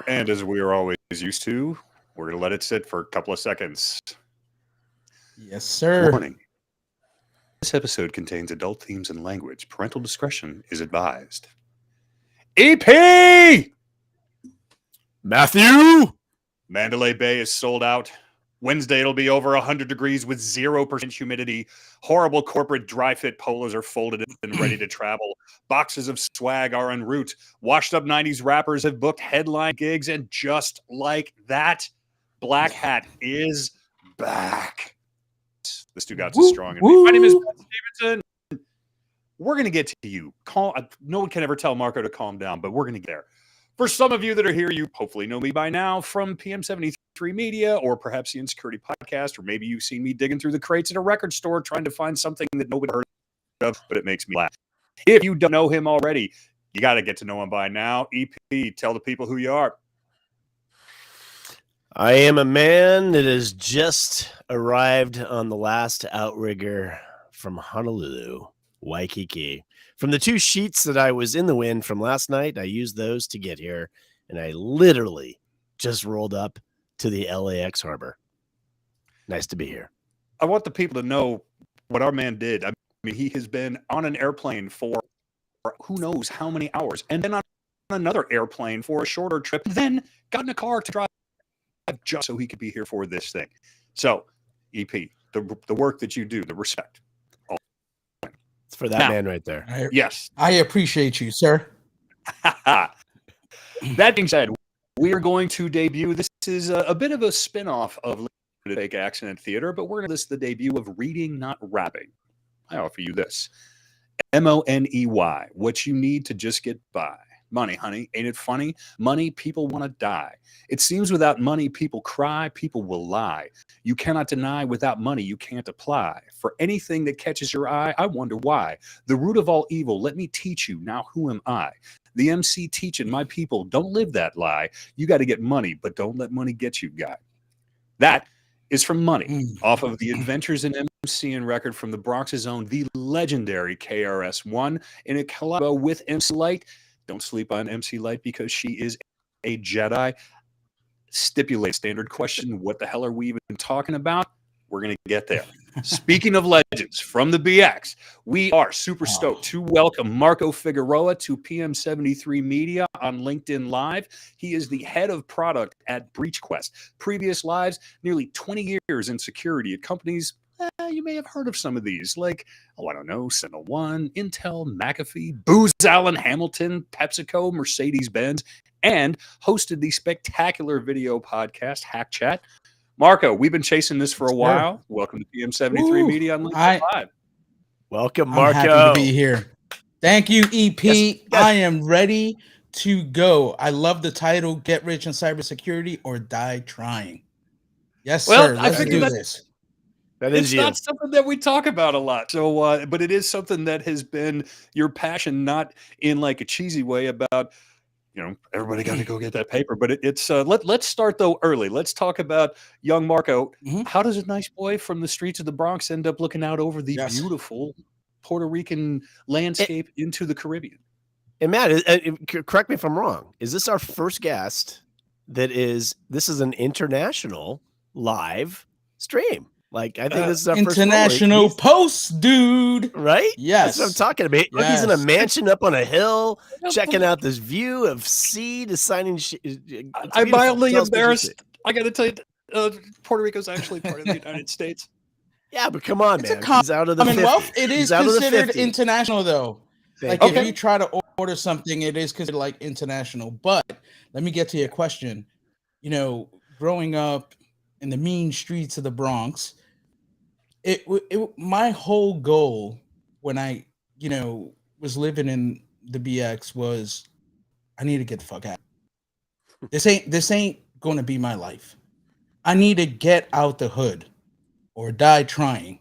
And as we are always used to, we're going to let it sit for a couple of seconds. Yes, sir. Warning. This episode contains adult themes and language. Parental discretion is advised. EP! Matthew! Mandalay Bay is sold out. Wednesday, it'll be over 100 degrees with 0% humidity. Horrible corporate dry fit polos are folded and ready to travel. Boxes of swag are en route. Washed up 90s rappers have booked headline gigs. And just like that, Black Hat is back. The Stugotz is strong. My name is Ben Stevenson. We're going to get to you. No one can ever tell Marco to calm down, but we're going to get there. For some of you that are here, you hopefully know me by now from PM73 Media or perhaps the Insecurity Podcast, or maybe you've seen me digging through the crates at a record store trying to find something that nobody heard of, but it makes me laugh. If you don't know him already, you got to get to know him by now. EP, tell the people who you are. I am a man that has just arrived on the last outrigger from Honolulu, Waikiki. From the 2 sheets that I was in the wind from last night, I used those to get here, and I literally just rolled up to the LAX harbor. Nice to be here. I want the people to know what our man did. I mean, he has been on an airplane for who knows how many hours, and then on another airplane for a shorter trip, then got in a car to drive just so he could be here for this thing. So, EP, the work that you do, the respect. It's for that man right there. Yes. I appreciate you, sir. That being said, we are going to debut. This is a bit of a spin-off of Fake Accident Theater, but we're going to list the debut of Reading, Not Rapping. I offer you this. Money. What you need to just get by. Money, honey. Ain't it funny? Money, people want to die. It seems without money, people cry, people will lie. You cannot deny without money, you can't apply. For anything that catches your eye, I wonder why. The root of all evil, let me teach you. Now who am I? The Emcee teaching my people, don't live that lie. You got to get money, but don't let money get you, guy. That is from Money, off of the Adventures in Emcee and record from the Bronx's own, the legendary KRS-ONE, in a collab with MC Light. Don't sleep on MC Light because she is a Jedi. Stipulate standard question. What the hell are we even talking about? We're going to get there. Speaking of legends from the BX, we are super stoked to welcome Marco Figueroa to PM73 Media on LinkedIn Live. He is the head of product at BreachQuest. Previous lives, nearly 20 years in security at companies. You may have heard of some of these, like, I don't know, SentinelOne, Intel, McAfee, Booz Allen Hamilton, PepsiCo, Mercedes-Benz, and hosted the spectacular video podcast, Hack Chat. Marco, we've been chasing this for a while. Welcome to PM73 Media on LinkedIn Live. Welcome, Marco. I'm happy to be here. Thank you, EP. Yes. I am ready to go. I love the title, Get Rich in Cybersecurity or Die Trying. Yes, sir. Let's do this. It's not something that we talk about a lot. So, but it is something that has been your passion, not in like a cheesy way about, everybody got to go get that paper. But it's let's start though early. Let's talk about young Marco. How does a nice boy from the streets of the Bronx end up looking out over the beautiful Puerto Rican landscape into the Caribbean? And Matt, correct me if I'm wrong. Is this our first guest this is an international live stream? Like, I think this is our international first post, dude. Right? Yes. That's what I'm talking about. Look, he's in a mansion up on a hill, checking out this view of sea to signing. I'm mildly embarrassed. I got to tell you, Puerto Rico is actually part of the United States. Yeah, but come on, man. He's out of the Commonwealth. It is considered international, though. Like, if you try to order something, it is considered like international. But let me get to your question. Growing up in the mean streets of the Bronx, my whole goal when I, was living in the BX was I need to get the fuck out. This ain't going to be my life. I need to get out the hood or die trying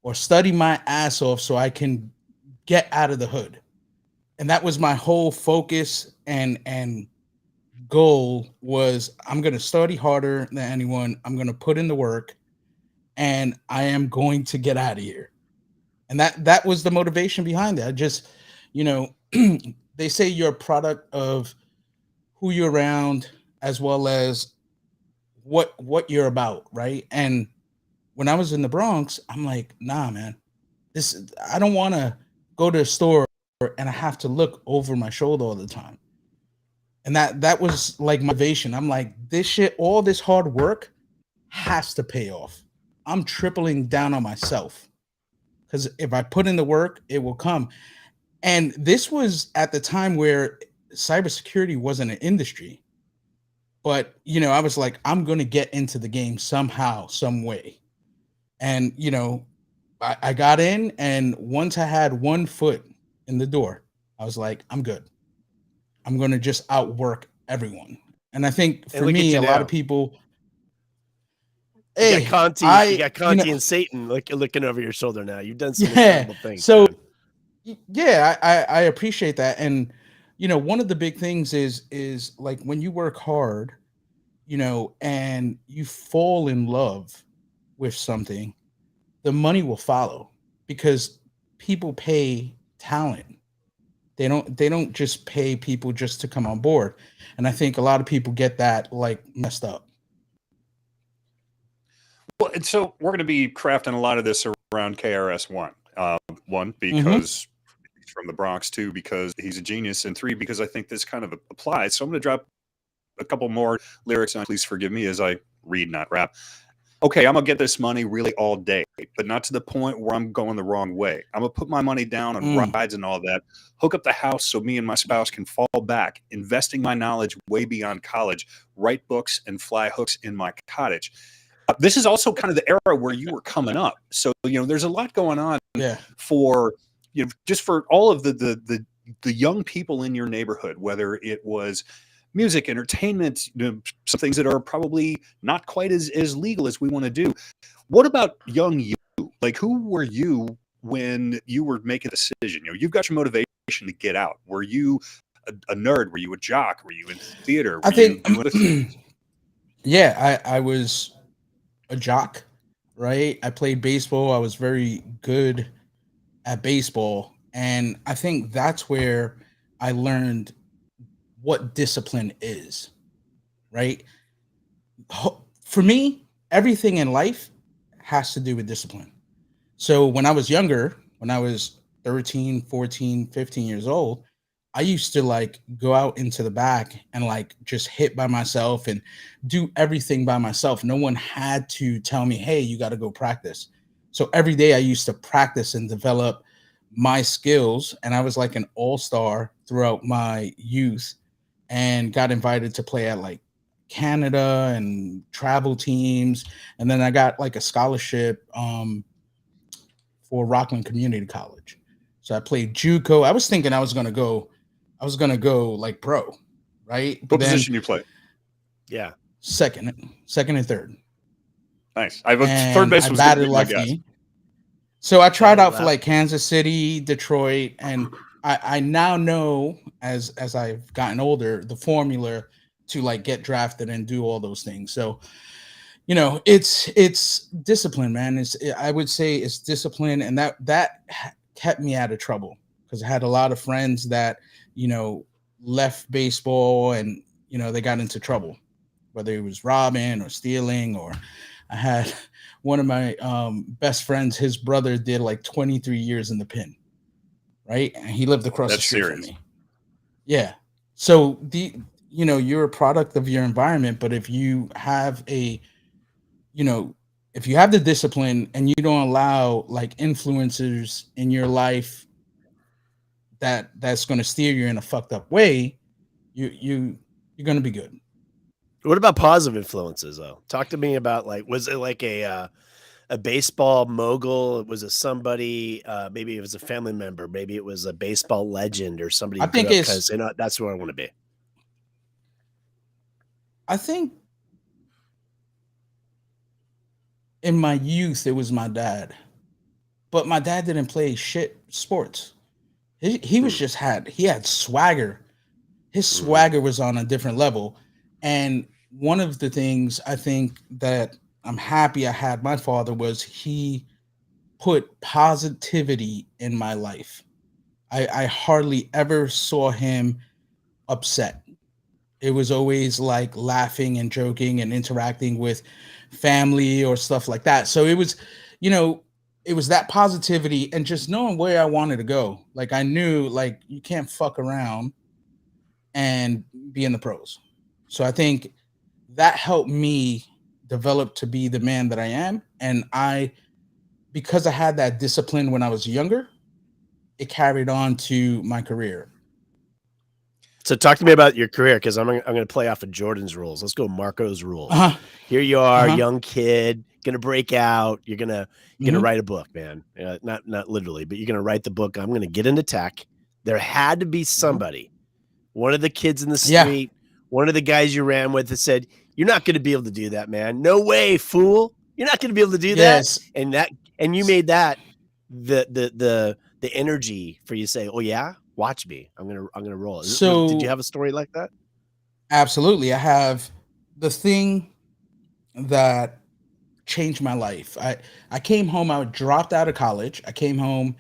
or study my ass off so I can get out of the hood. And that was my whole focus and goal was I'm going to study harder than anyone. I'm going to put in the work. And I am going to get out of here. And that was the motivation behind it. I just, they say you're a product of who you're around as well as what you're about, right? And when I was in the Bronx, I'm like, nah, man, this I don't want to go to a store and I have to look over my shoulder all the time. And that was like motivation. I'm like, this shit, all this hard work has to pay off. I'm tripling down on myself because if I put in the work, it will come. And this was at the time where cybersecurity wasn't an industry. But I was like, I'm gonna get into the game somehow, some way. And I got in, and once I had one foot in the door, I was like, I'm good. I'm gonna just outwork everyone. And I think And for look at me, you a lot now. of people, You got hey, Conti, you got Conti and Satan looking over your shoulder now. You've done some yeah. incredible things. So Man. yeah, I appreciate that. And one of the big things is like when you work hard, and you fall in love with something, the money will follow because people pay talent. They don't just pay people just to come on board. And I think a lot of people get that like messed up. Well, and so we're going to be crafting a lot of this around KRS-One. One, Mhm. because he's from the Bronx. Two, because he's a genius. And three, because I think this kind of applies. So I'm going to drop a couple more lyrics on. Please forgive me as I read, not rap. Okay, I'm going to get this money really all day, but not to the point where I'm going the wrong way. I'm going to put my money down on rides and all that, hook up the house so me and my spouse can fall back, investing my knowledge way beyond college, write books and fly hooks in my cottage. This is also kind of the era where you were coming up. So, there's a lot going on Yeah. for, just for all of the young people in your neighborhood, whether it was music, entertainment, some things that are probably not quite as legal as we want to do. What about young you? Like, who were you when you were making a decision? You've got your motivation to get out. Were you a nerd? Were you a jock? Were you in theater? I Were you think doing a yeah, I was a jock, right? I played baseball. I was very good at baseball. And I think that's where I learned what discipline is, right? For me, everything in life has to do with discipline. So when I was younger, when I was 13, 14, 15 years old, I used to like go out into the back and like just hit by myself and do everything by myself. No one had to tell me, hey, you got to go practice. So every day I used to practice and develop my skills. And I was like an all-star throughout my youth and got invited to play at like Canada and travel teams. And then I got like a scholarship for Rockland Community College. So I played JUCO. I was thinking I was gonna go like pro, right? But what then position you play? Yeah. second and third. Nice. I was third And base I was going to batted be my guess. lefty. So I tried Oh, out for wow. like Kansas City, Detroit, and I now know as I've gotten older the formula to like get drafted and do all those things. So it's discipline, man. I would say it's discipline, and that kept me out of trouble because I had a lot of friends that you know left baseball and they got into trouble, whether it was robbing or stealing. Or I had one of my best friends, his brother did like 23 years in the pen, right? And he lived across the That's street from serious. me. Yeah. So you're a product of your environment, but if you have if you have the discipline and you don't allow like influencers in your life that's going to steer you in a fucked up way, you're going to be good. What about positive influences though? Talk to me about like, was it like a baseball mogul? Was it somebody, maybe it was a family member, maybe it was a baseball legend or somebody I who grew think up it's because that's where I want to be. I think in my youth it was my dad, but my dad didn't play shit sports. He was just he had swagger. His swagger was on a different level. And one of the things I think that I'm happy I had my father was he put positivity in my life. I hardly ever saw him upset. It was always like laughing and joking and interacting with family or stuff like that. So it was, you know, it was that positivity and just knowing where I wanted to go. Like I knew like you can't fuck around and be in the pros. So I think that helped me develop to be the man that I am. And because I had that discipline when I was younger, it carried on to my career. So talk to me about your career, because I'm going to play off of Jordan's rules. Let's go Marco's rules. Uh-huh. Here you are, Uh-huh. young kid, gonna break out. You're gonna Mhm. write a book, man. Not literally, but you're gonna write the book. I'm gonna get into tech. There had to be somebody, one of the kids in the Yeah. street, one of the guys you ran with, that said, "You're not gonna be able to do that, man. No way, fool. You're not gonna be able to do Yes. that." And you made that the energy for you to say, "Oh yeah, watch me. I'm gonna roll." So did you have a story like that? absolutely. I have the thing that changed my life. I came home, I dropped out of college. I came home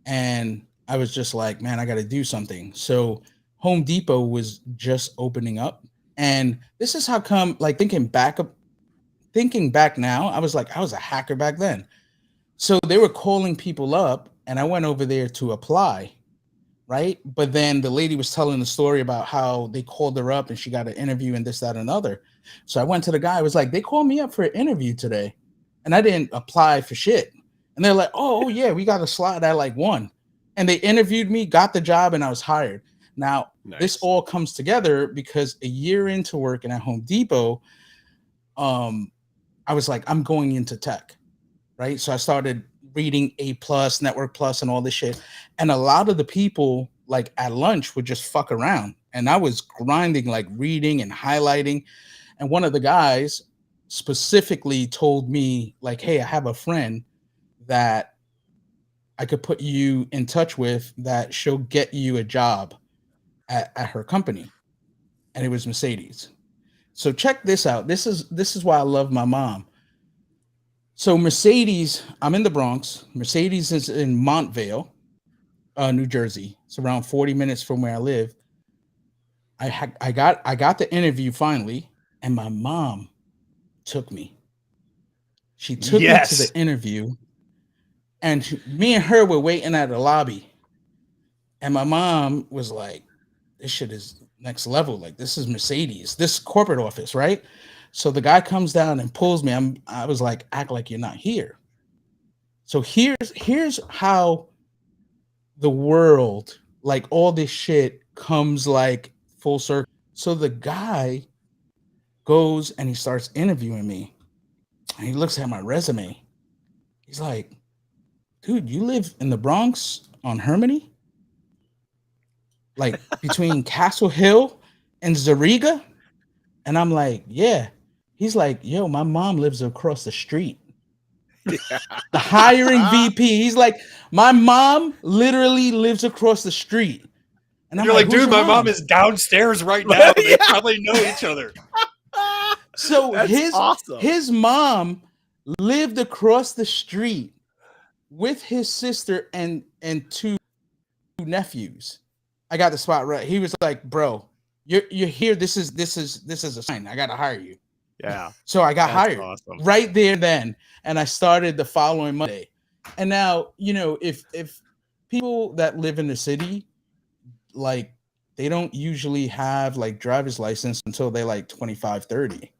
and I was just like, man, I got to do something. So Home Depot was just opening up. And this is how come, like thinking back now, I was like, I was a hacker back then. So they were calling people up and I went over there to apply. Right. But then the lady was telling the story about how they called her up and she got an interview and this, that, and other. So I went to the guy, I was like, they called me up for an interview today and I didn't apply for shit. And they're like, oh yeah, we got a slot at like 1. And they interviewed me, got the job, and I was hired. Now, this all comes together because a year into working at Home Depot, I was like, I'm going into tech. Right. So I started reading A plus, Network Plus, and all this shit. And a lot of the people like at lunch would just fuck around. And I was grinding, like reading and highlighting. And one of the guys specifically told me, like, hey, I have a friend that I could put you in touch with that she'll get you a job at her company. And it was Mercedes. So check this out. This is why I love my mom. So Mercedes, I'm in the Bronx. Mercedes is in Montvale, New Jersey. It's around 40 minutes from where I live. I got the interview finally, and my mom took me. She took me to the interview, and me and her were waiting at the lobby. And my mom was like, "This shit is next level. Like this is Mercedes, this corporate office, right?" So the guy comes down and pulls me. I was like, "Act like you're not here." So here's how the world, like all this shit comes like full circle. So the guy goes and he starts interviewing me. And he looks at my resume. He's like, dude, you live in the Bronx on Hermione? Like between Castle Hill and Zariga? And I'm like, yeah. He's like, yo, my mom lives across the street. The hiring VP. He's like, my mom literally lives across the street. And you're like, dude, my mom is downstairs right now. They probably know each other. So awesome. His mom lived across the street with his sister and 2 nephews. I got the spot right. He was like, bro, you're here. This is a sign. I gotta hire you. Yeah. So I got hired right there then. And I started the following Monday. And now, you know, if people that live in the city, like they don't usually have like driver's license until they're like 25, 30.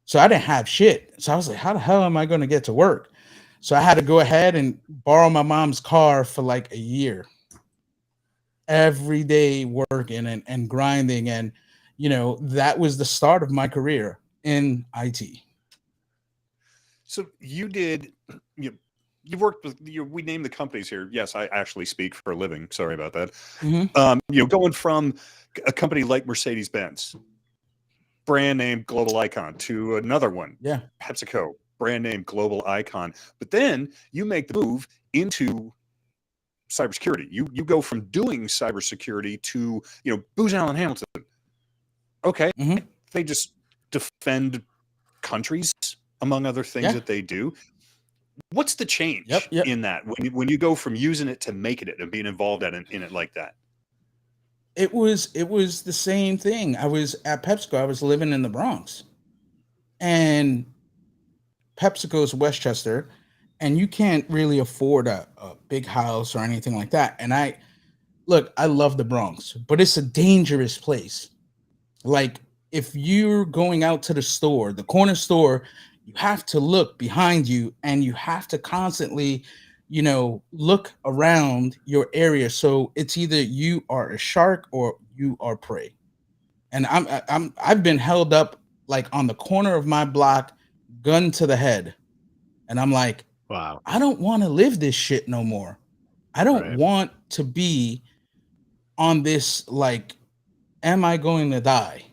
So I didn't have shit. So I was like, how the hell am I going to get to work? So I had to go ahead and borrow my mom's car for like a year. Every day working and grinding. And, you know, that was the start of my career in IT. So you did, you worked with, we named the companies here. Yes, I actually speak for a living. Sorry about that. Mm-hmm. You know, going from a company like Mercedes-Benz, brand name global icon, to another one, PepsiCo, brand name global icon. But then you make the move into cybersecurity. You go from doing cybersecurity to, you know, Booz Allen Hamilton. Okay, they just defend countries, among other things that they do. What's the change in that when you go from using it to making it and being involved in it like that? It was the same thing. I was at PepsiCo. I was living in the Bronx, and PepsiCo's Westchester, and you can't really afford a big house or anything like that. And I love the Bronx, but it's a dangerous place. Like, if you're going out to the store, the corner store, you have to look behind you and you have to constantly, look around your area. So it's either you are a shark or you are prey. And I've been held up like on the corner of my block, gun to the head. And I'm like, Wow. I don't want to live this shit no more. I don't Right. want to be on this, like, am I going to die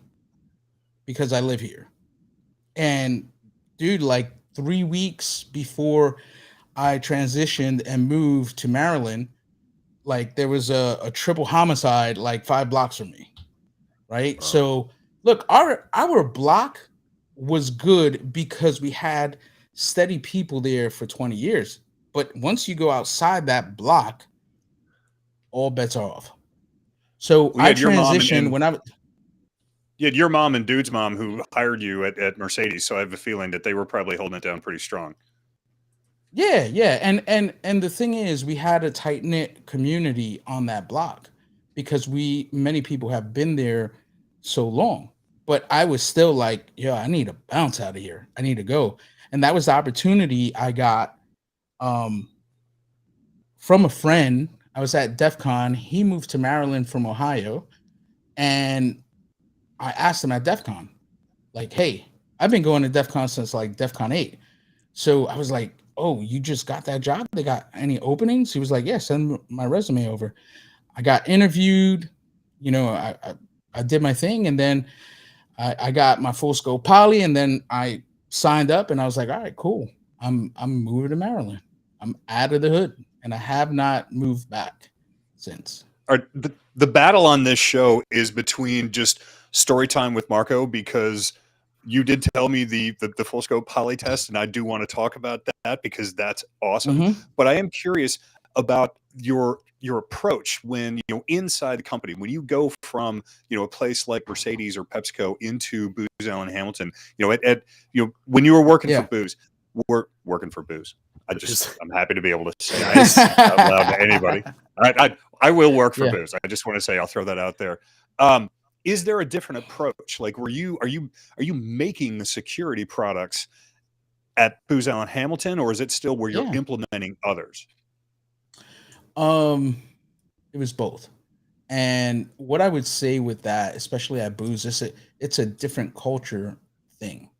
because I live here? And dude, like 3 weeks before I transitioned and moved to Maryland, like there was a triple homicide like 5 blocks from me. Right. Wow. So look, our block was good because we had steady people there for 20 years. But once you go outside that block, all bets are off. So Well, you I had your mom transitioned when I you had your mom and Dude's mom who hired you at Mercedes. So I have a feeling that they were probably holding it down pretty strong. yeah. And the thing is, we had a tight knit community on that block because many people have been there so long. But I was still like, yo, I need to bounce out of here. I need to go. And that was the opportunity I got um from a friend. I was at DEF CON. He moved to Maryland from Ohio. And I asked him at DEF CON, like, hey, I've been going to DEF CON since like DEF CON 8. So I was like, oh, you just got that job? They got any openings? He was like, yeah, send my resume over. I got interviewed. I did my thing. And then I got my full scope poly. And then I signed up and I was like, all right, cool. I'm moving to Maryland. I'm out of the hood. And I have not moved back since. The battle on this show is between just story time with Marco, because you did tell me the full scope poly test, and I do want to talk about that because that's awesome. Mm-hmm. But I am curious about your approach when, inside the company, when you go from, a place like Mercedes or PepsiCo into Booz Allen Hamilton, when you were working Yeah. for Booz, we're working for Booz. I'm happy to be able to say that out loud to anybody. I will work for Booz. I just want to say, I'll throw that out there. Is there a different approach? Like, are you making the security products at Booz Allen Hamilton, or is it still where you're implementing others? It was both. And what I would say with that, especially at Booz, it's a different culture thing.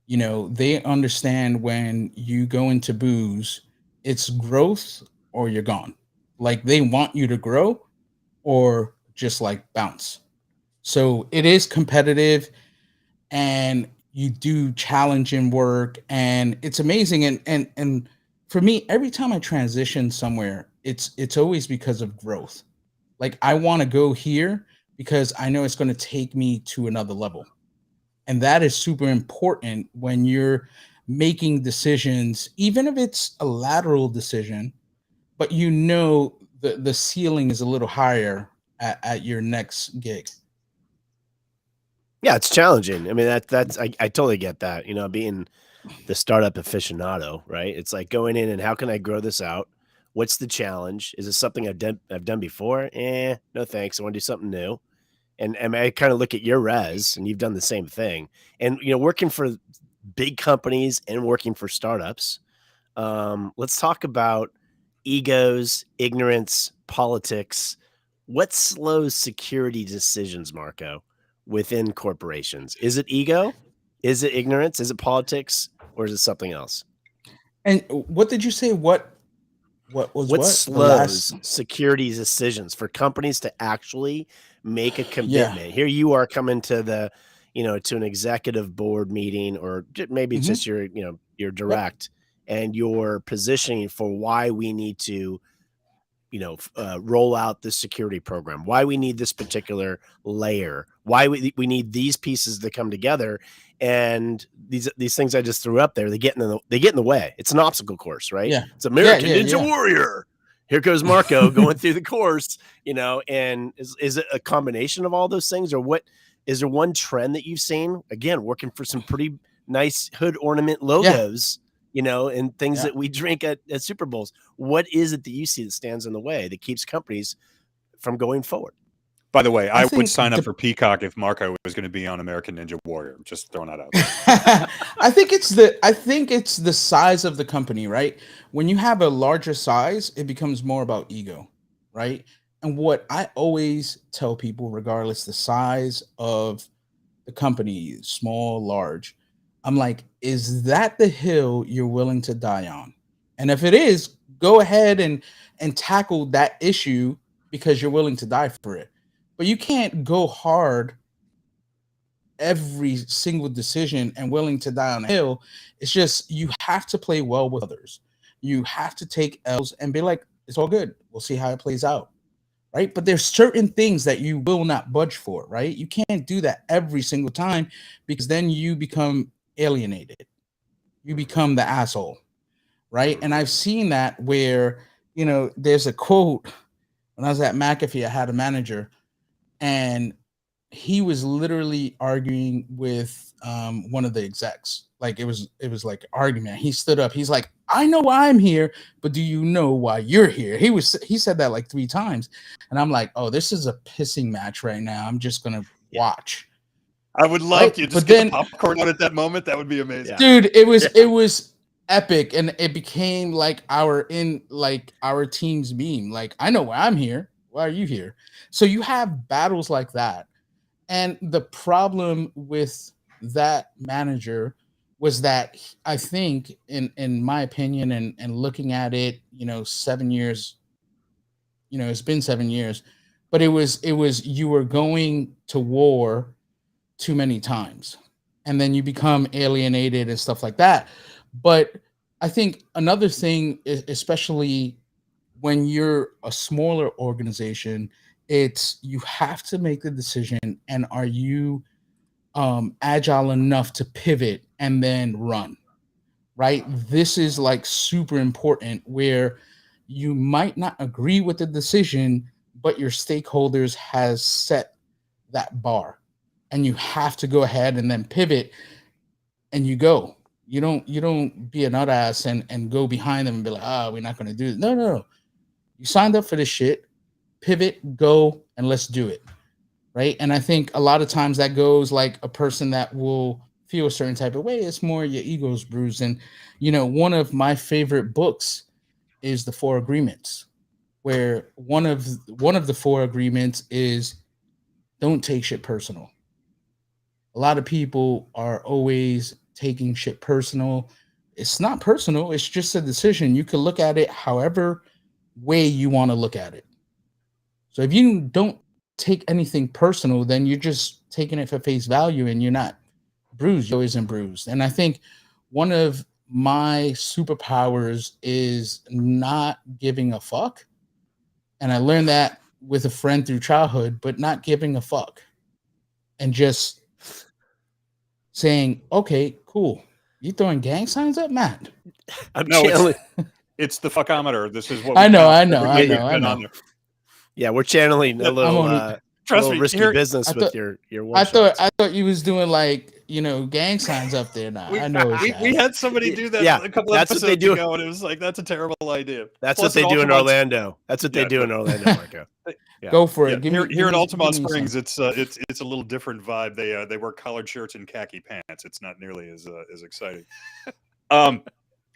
They understand when you go into Booz, it's growth or you're gone. Like, they want you to grow or just like bounce. So it is competitive, and you do challenging work, and it's amazing. And for me, every time I transition somewhere, it's always because of growth. Like, I want to go here because I know it's going to take me to another level. And that is super important when you're making decisions, even if it's a lateral decision, but the ceiling is a little higher at your next gig. Yeah, it's challenging. I mean, I totally get that. Being the startup aficionado, right? It's like going in and how can I grow this out? What's the challenge? Is it something I've done before? No thanks. I want to do something new. And I kind of look at your res, and you've done the same thing. And working for big companies and working for startups. Let's talk about egos, ignorance, politics. What slows security decisions, Marco, within corporations? Is it ego? Is it ignorance? Is it politics? Or is it something else? And what did you say? What slows security decisions for companies to actually make a commitment? Here you are coming to the, to an executive board meeting, or maybe it's just your direct, and you're positioning for why we need to, roll out this security program, why we need this particular layer, why we need these pieces to come together. And these things I just threw up there, they get in the way. It's an obstacle course, right? Yeah. It's American Ninja Warrior. here goes Marco going through the course, you know, and is it a combination of all those things, or what? Is there one trend that you've seen? Again, working for some pretty nice hood ornament logos, you know, and things that we drink at Super Bowls. What is it that you see that stands in the way that keeps companies from going forward? By the way, I would sign up for Peacock if Marco was going to be on American Ninja Warrior. Just throwing that out there. I think it's the size of the company, right? When you have a larger size, it becomes more about ego, right? And what I always tell people, regardless the size of the company, small, large, I'm like, is that the hill you're willing to die on? And if it is, go ahead and tackle that issue because you're willing to die for it. But you can't go hard every single decision and willing to die on a hill. It's just, you have to play well with others. You have to take L's and be like, it's all good. We'll see how it plays out. Right. But there's certain things that you will not budge for. Right. You can't do that every single time, because then you become alienated. You become the asshole. Right. And I've seen that where, you know, there's a quote. When I was at McAfee, I had a manager, and he was literally arguing with one of the execs. Like it was like argument. He stood up. He's like, I know why I'm here, but do you know why you're here? He said that like 3 times. And I'm like, oh, this is a pissing match right now. I'm just going to watch. I would love to just get the popcorn out at that moment. That would be amazing. Dude, it was epic. And it became like our team's meme. Like, I know why I'm here. Why are you here? So you have battles like that. And the problem with that manager was that I think, in my opinion, and looking at it, 7 years, it's been 7 years, but it was you were going to war too many times, and then you become alienated and stuff like that. But I think another thing, especially when you're a smaller organization, it's you have to make the decision, and are you agile enough to pivot and then run, right? This is like super important, where you might not agree with the decision, but your stakeholders has set that bar, and you have to go ahead and then pivot, and you go. You don't be a nut ass and go behind them and be like, we're not going to do it. No. You signed up for this shit. Pivot, go, and let's do it. Right. And I think a lot of times that goes like a person that will feel a certain type of way. It's more your ego's bruised. And, one of my favorite books is The 4 Agreements, where one of the 4 agreements is don't take shit personal. A lot of people are always taking shit personal. It's not personal. It's just a decision. You can look at it however way you want to look at it. So if you don't take anything personal, then you're just taking it for face value, and you're not bruised. You're always in bruised. And I think one of my superpowers is not giving a fuck. And I learned that with a friend through childhood, but not giving a fuck and just saying, okay, cool. You throwing gang signs up, Matt? It's the fuckometer. This is what I know. Yeah, we're channeling a little risky business with your I thought you was doing like, gang signs up there now. I know we had somebody do that a couple of episodes ago, and it was like, that's a terrible idea. That's what they do in Orlando. That's what they do in Orlando, Marco. Yeah. Go for it. Here in Altamont Springs, it's a little different vibe. They wear collared shirts and khaki pants. It's not nearly as exciting.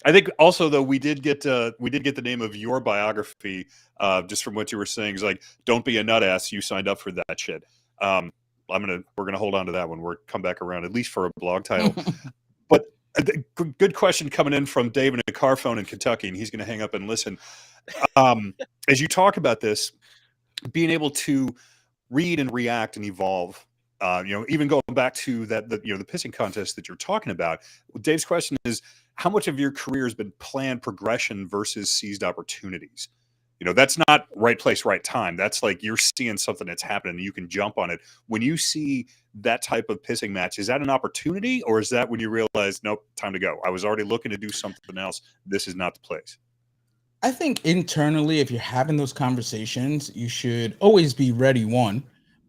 I think also, though, we did get the name of your biography just from what you were saying. Is like, don't be a nut ass. You signed up for that shit. We're gonna hold on to that one. We're come back around at least for a blog title. But good question coming in from Dave in a car phone in Kentucky, and he's gonna hang up and listen. As you talk about this, being able to read and react and evolve. Even going back to the pissing contest that you're talking about, Dave's question is, how much of your career has been planned progression versus seized opportunities? That's not right place, right time. That's like you're seeing something that's happening and you can jump on it. When you see that type of pissing match, is that an opportunity, or is that when you realize, nope, time to go? I was already looking to do something else. This is not the place. I think internally, if you're having those conversations, you should always be ready. One,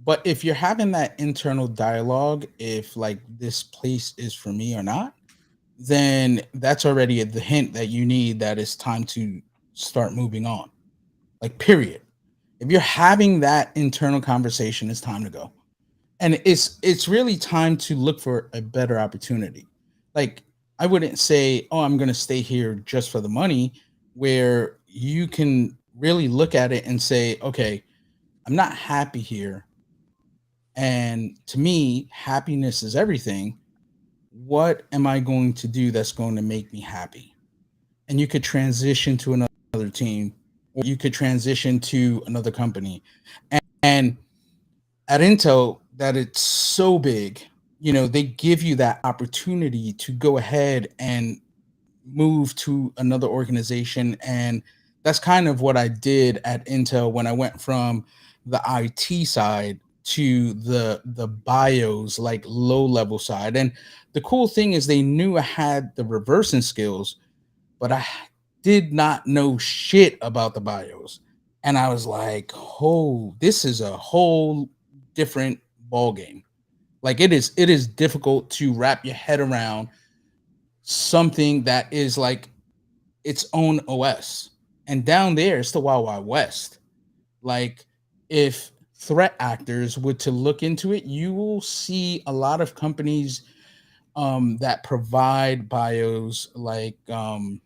but if you're having that internal dialogue, if like this place is for me or not, then that's already the hint that you need that it's time to start moving on. Like, period. If you're having that internal conversation, it's time to go. And it's really time to look for a better opportunity. Like, I wouldn't say, oh, I'm going to stay here just for the money, where you can really look at it and say, okay, I'm not happy here, and to me happiness is everything. What am I going to do that's going to make me happy? And you could transition to another team, or you could transition to another company. And at Intel, that it's so big, they give you that opportunity to go ahead and move to another organization. And that's kind of what I did at Intel when I went from the IT side to the BIOS, like low level side. And the cool thing is they knew I had the reversing skills, but I did not know shit about the BIOS. And I was like, oh, this is a whole different ball game. Like, it is difficult to wrap your head around something that is like its own OS. And down there, it's the Wild Wild West. Like, if threat actors were to look into it, you will see a lot of companies that provide BIOS, like I'm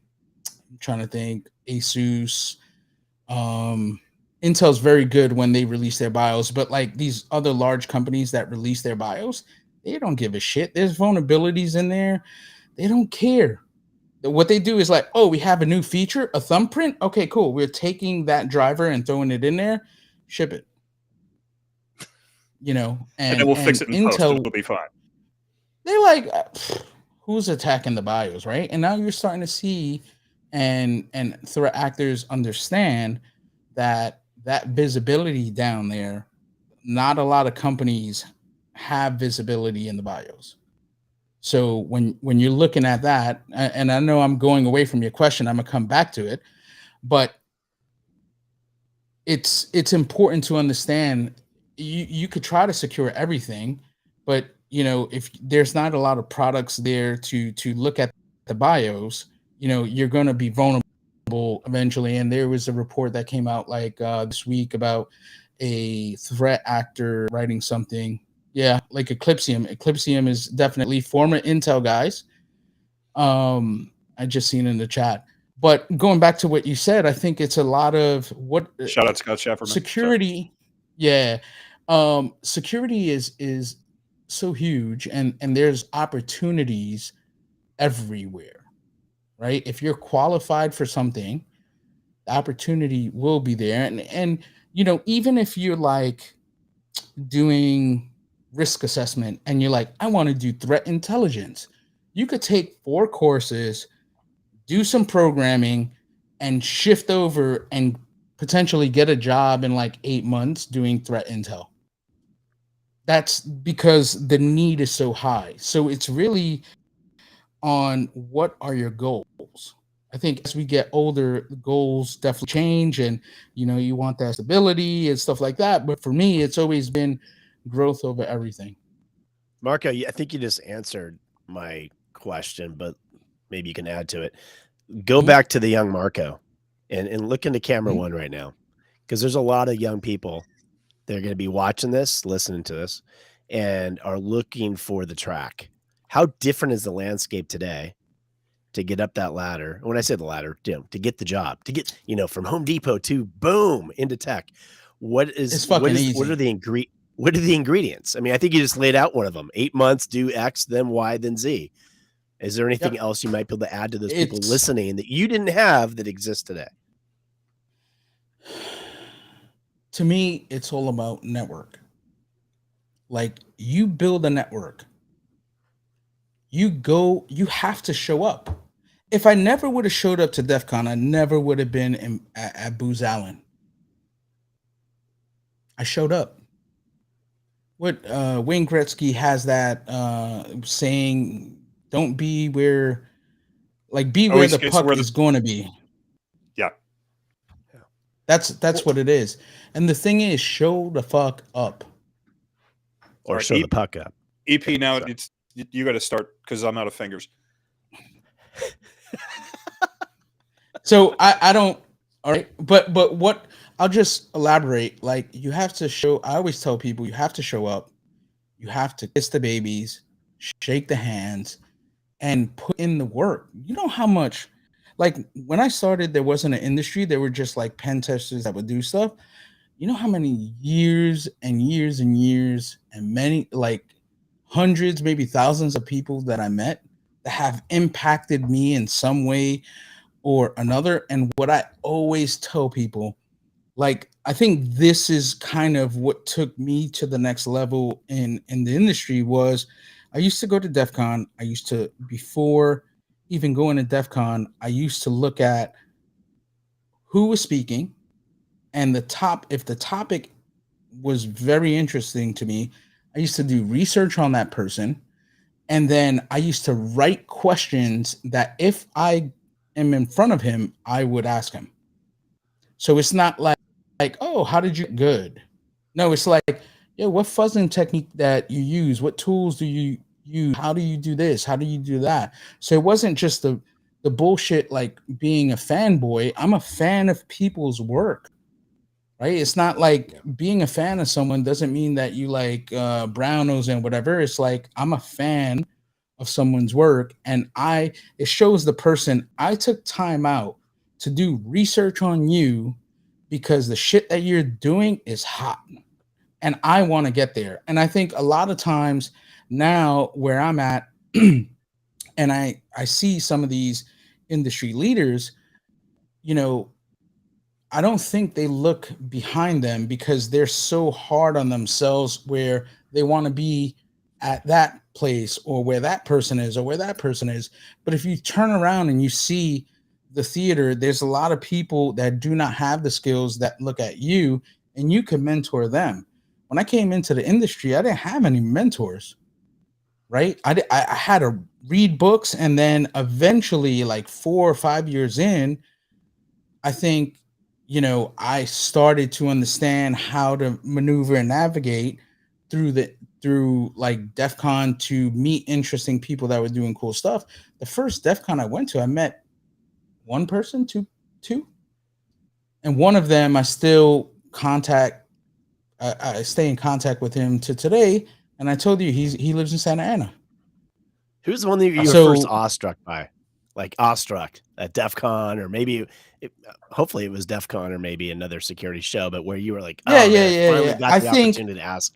trying to think, Asus. Um, Intel's very good when they release their BIOS, but like these other large companies that release their BIOS, they don't give a shit. There's vulnerabilities in there. They don't care. What they do is like, oh, we have a new feature, a thumbprint. Okay, cool. We're taking that driver and throwing it in there, ship it. And then we'll fix it in post. Intel, It'll be fine. they're like, who's attacking the BIOS, right? And now you're starting to see and threat actors understand that visibility down there, not a lot of companies have visibility in the BIOS. So when you're looking at that, and I know I'm going away from your question, I'm gonna come back to it, but it's important to understand you could try to secure everything, but if there's not a lot of products there to look at the BIOS, you're going to be vulnerable eventually. And there was a report that came out like this week about a threat actor writing something, yeah, like Eclipsium is definitely former Intel guys. I just seen in the chat. But going back to what you said, I think it's a lot of what Shout out Scott Schafferman. Security. Yeah. Security is so huge, and there's opportunities everywhere, right? If you're qualified for something, the opportunity will be there. And even if you're like doing risk assessment and you're like, I want to do threat intelligence, you could take 4 courses, do some programming, and shift over and potentially get a job in like 8 months doing threat intel. That's because the need is so high. So it's really on what are your goals. I think as we get older, the goals definitely change, and you want that stability and stuff like that. But for me, it's always been growth over everything. Marco, I think you just answered my question, but maybe you can add to it. Go back to the young Marco and look into camera one right now, because there's a lot of young people that are going to be watching this, listening to this, and are looking for the track. How different is the landscape today to get up that ladder? When I say the ladder, to get the job, to get, from Home Depot to boom into tech. What are the ingredients? I mean, I think you just laid out one of them. 8 months, do X, then Y, then Z. Is there anything else you might be able to add to those people listening that you didn't have that exists today? To me, it's all about network. Like, you build a network. You have to show up. If I never would have showed up to DEF CON, I never would have been at Booz Allen. I showed up. What Wayne Gretzky has that saying, don't be where, like, be where the puck is going to be. Yeah. That's what it is. And the thing is, show the fuck up. Or All right, show the puck up. EP now. Sorry. It's you got to start because I'm out of fingers. So I don't. All right, but what I'll just elaborate. Like you have to show. I always tell people you have to show up. You have to kiss the babies, shake the hands, and put in the work. You know how much. Like when I started, there wasn't an industry. There were just like pen testers that would do stuff. You know how many years and years and years and many like hundreds, maybe thousands of people that I met that have impacted me in some way or another. And what I always tell people, like I think this is kind of what took me to the next level in the industry was I used to go to DEF CON. I used to before even going to DEF CON, I used to look at who was speaking and if the topic was very interesting to me, I used to do research on that person. And then I used to write questions that if I am in front of him, I would ask him. So it's not like oh, how did you good? No, it's like, yeah, what fuzzing technique that you use? What tools do you use? How do you do this? How do you do that? So it wasn't just the bullshit like being a fanboy. I'm a fan of people's work. Right? It's not like being a fan of someone doesn't mean that you like brown nose and whatever. It's like I'm a fan of someone's work, and it shows the person I took time out to do research on you because the shit that you're doing is hot, and I want to get there. And I think a lot of times now where I'm at, and I see some of these industry leaders, you know, I don't think they look behind them because they're so hard on themselves where they want to be at that place or where that person is or where that person is. But if you turn around and you see the theater, there's a lot of people that do not have the skills that look at you and you can mentor them. When I came into the industry, I didn't have any mentors, right? I had to read books, and then eventually, like 4 or 5 years in, I think, you know, I started to understand how to maneuver and navigate through like DEF CON to meet interesting people that were doing cool stuff. The first DEF CON I went to, I met one person, two, and one of them I still contact. I stay in contact with him to today. And I told you he lives in Santa Ana. Who's the one that you were So- first awestruck by? Like awestruck at DEF CON, or maybe hopefully it was DEF CON or maybe another security show, but where you were like, oh, Yeah, man, yeah, I finally yeah. got I the think- opportunity to ask.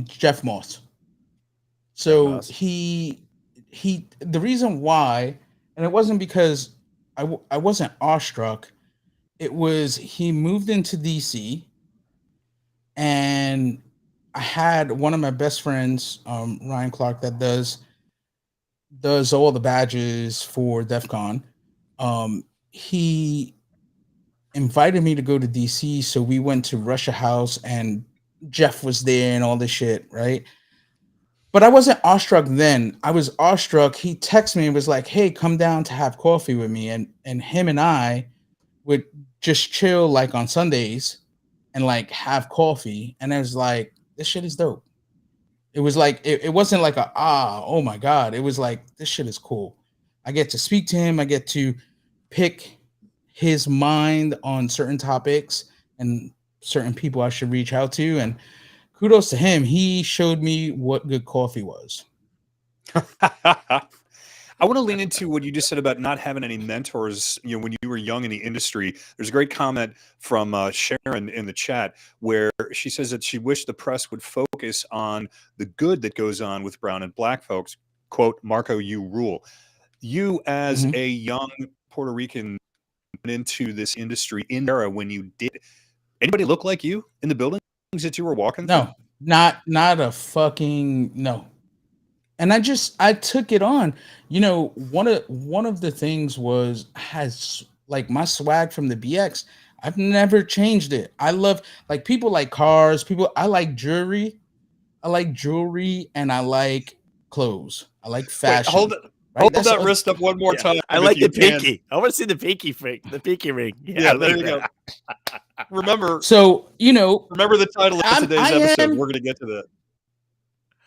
Jeff Moss. So Moss. he the reason why, and it wasn't because I wasn't awestruck. It was he moved into DC, and I had one of my best friends, Ryan Clark, that does all the badges for DEF CON. He invited me to go to DC, so we went to Russia House, and Jeff was there and all this shit, right? But I wasn't awestruck then. I was awestruck. He texted me and was like, "Hey, come down to have coffee with me." And him and I would just chill like on Sundays and like have coffee. And I was like, this shit is dope. It was like it wasn't like oh my God. It was like this shit is cool. I get to speak to him, I get to pick his mind on certain topics and certain people I should reach out to. And kudos to him. He showed me what good coffee was. I want to lean into what you just said about not having any mentors. You know, when you were young in the industry, there's a great comment from Sharon in the chat where she says that she wished the press would focus on the good that goes on with brown and black folks. Quote, Marco, you rule. You, as a young Puerto Rican, went into this industry in the era when you did. Anybody look like you in the buildings that you were walking through? No, not a fucking no. And I took it on. You know, one of the things has like my swag from the BX. I've never changed it. I love like people like cars, I like jewelry. I like jewelry and I like clothes. I like fashion. Wait, Right? Hold That's that wrist up one more Yeah. time. I if like you the can. pinky. I want to see the pinky ring. Yeah, I like there you go. that. Remember so, remember the title of today's I episode. am. We're going to get to that.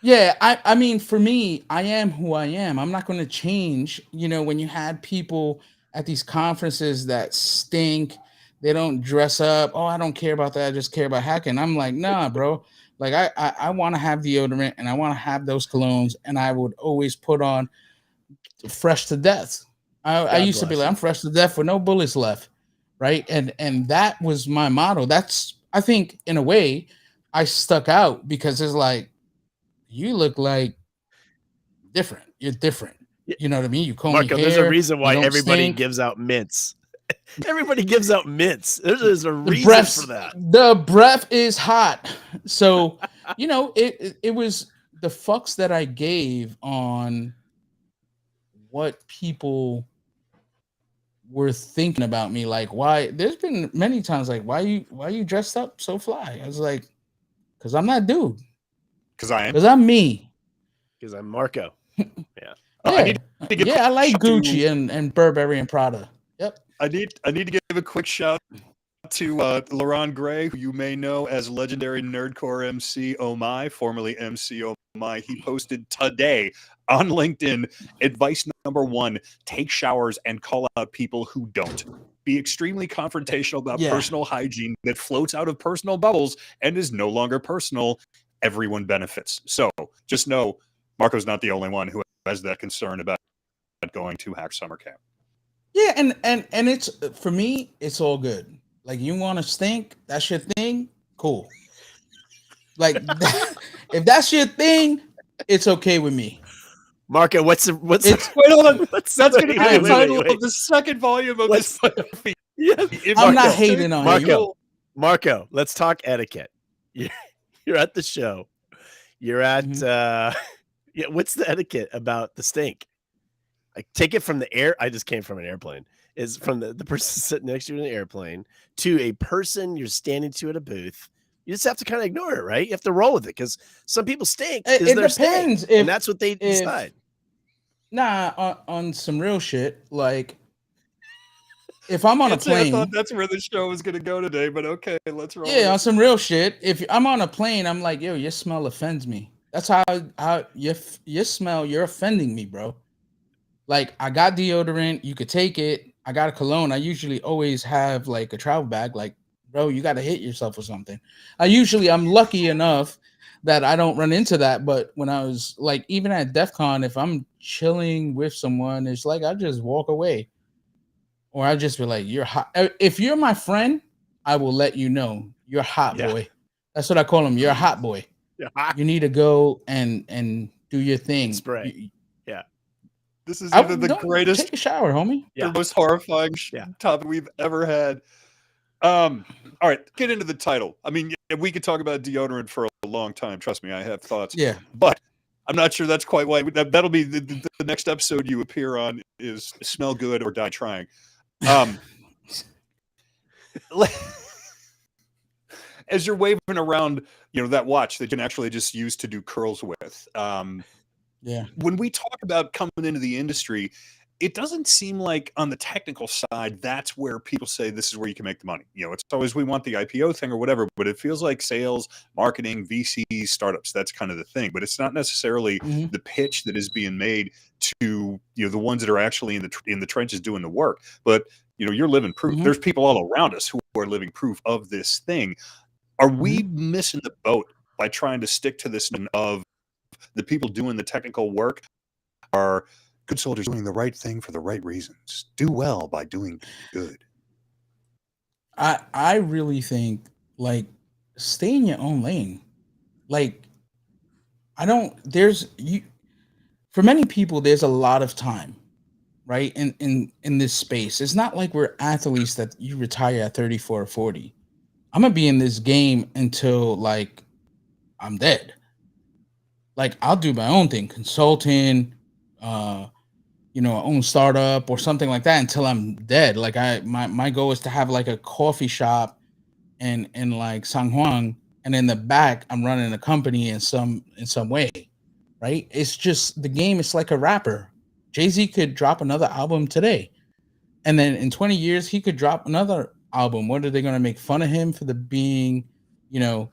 Yeah, I mean, for me, I am who I am. I'm not going to change. When you had people at these conferences that stink, they don't dress up. Oh, I don't care about that. I just care about hacking. I'm like, nah, bro. Like, I want to have deodorant and I want to have those colognes, and I would always put on fresh to death. I used to be bless like, you. I'm fresh to death with no bullets left, right? And that was my motto. That's, I think, in a way, I stuck out because it's like, you look like different. You're different. Yeah. You know what I mean? You comb Marco, your there's a hair. reason You why don't everybody stink. gives out mints. Everybody gives out mints. There's a The reason for that. The breath is hot. So, it was the fucks that I gave on what people were thinking about me. Like, why? There's been many times like, why you dressed up so fly? I was like, because I'm that dude. Because I am. Because I'm me. Because I'm Marco. I need to give I like shout to- Gucci and Burberry and Prada. Yep. I need to give a quick shout to Laurent Gray, who you may know as legendary nerdcore MC Oh My, formerly MC Oh My. He posted today on LinkedIn advice number 1: take showers and call out people who don't. Be extremely confrontational about personal hygiene that floats out of personal bubbles and is no longer personal. Everyone benefits. So just know Marco's not the only one who has that concern about going to hack summer camp. Yeah, and it's, for me, it's all good. Like, you want to stink, that's your thing, cool. Like, if that's your thing, it's okay with me. Marco, what's Wait, hold on. That's going to be the title wait. of the second volume of this biography. Yeah, I'm not hating on you. Marco, let's talk etiquette. You're at the show. You're at what's the etiquette about the stink? Like, take it from the air. I just came from an airplane. Is from the person sitting next to you in the airplane to a person you're standing to at a booth. You just have to kind of ignore it, right? You have to roll with it because some people stink. It depends, and that's what they decide. Nah, on some real shit. Like, if I'm on a plane, I thought that's where the show was going to go today, but okay, let's roll. Yeah, on some real shit. If I'm on a plane, I'm like, yo, your smell offends me. That's how your smell, you're offending me, bro. Like, I got deodorant, you could take it. I got a cologne. I usually always have like a travel bag. Like, bro, you got to hit yourself or something. I'm lucky enough that I don't run into that. But when I was like, even at DEF CON, if I'm chilling with someone, it's like, I just walk away. Or I just be like, you're hot. If you're my friend, I will let you know you're hot, boy. That's what I call him. You're a hot boy. You need to go and do your thing. Spray. This is either the greatest, take a shower, homie. The most horrifying topic we've ever had. All right, get into the title. I mean, we could talk about deodorant for a long time. Trust me, I have thoughts. Yeah, but I'm not sure that's quite why. That'll be the next episode you appear on is Smell Good or Die Trying. As you're waving around, that watch that you can actually just use to do curls with. When we talk about coming into the industry, it doesn't seem like on the technical side, that's where people say this is where you can make the money. It's always we want the IPO thing or whatever, but it feels like sales, marketing, VCs, startups, that's kind of the thing. But it's not necessarily the pitch that is being made to, the ones that are actually in the trenches doing the work. But, you're living proof. There's people all around us who are living proof of this thing. Are we missing the boat by trying to stick to this of the people doing the technical work are good soldiers doing the right thing for the right reasons? Do well by doing good. I really think, like, stay in your own lane. Like, for many people, there's a lot of time, right? In this space. It's not like we're athletes that you retire at 34 or 40. I'm gonna be in this game until, like, I'm dead. Like, I'll do my own thing, consulting, own startup or something like that until I'm dead. Like, my goal is to have like a coffee shop in like San Juan, and in the back I'm running a company in some way, right? It's just the game. It's like a rapper. Jay-Z could drop another album today, and then in 20 years he could drop another album. What are they going to make fun of him for the being, you know,